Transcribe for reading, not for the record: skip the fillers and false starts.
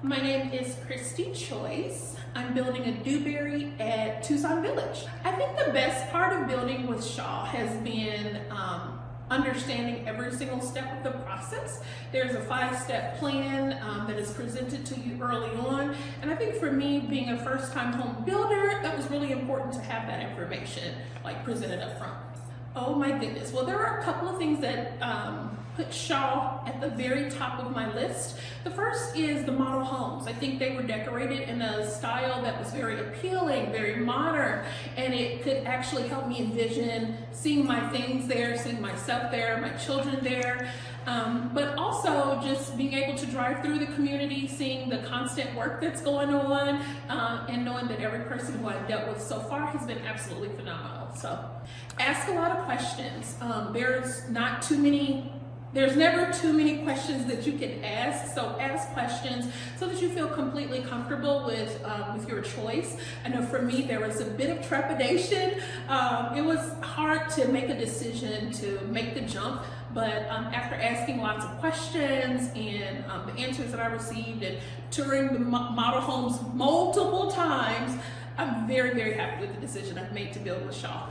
My name is Christy Choice. I'm building a dewberry at Tucson Village. I think the best part of building with Shaw has been understanding every single step of the process. There's a 5-step plan that is presented to you early on, and I think for me, being a first-time home builder, that was really important to have that information presented up front. Oh my goodness. Well, there are a couple of things that put Shaw at the very top of my list. The first is the model homes. I think they were decorated in a style that was very appealing, very modern, and it could actually help me envision seeing my things there, seeing myself there, my children there, but also just being able to drive through the community, seeing the constant work that's going on, and knowing that every person who I've dealt with so far has been absolutely phenomenal. So ask a lot of questions. There's never too many questions that you can ask, so ask questions so that you feel completely comfortable with your choice. I know for me there was a bit of trepidation. It was hard to make a decision to make the jump, but after asking lots of questions and the answers that I received and touring the model homes multiple times, I'm very, very happy with the decision I've made to build with Shaw.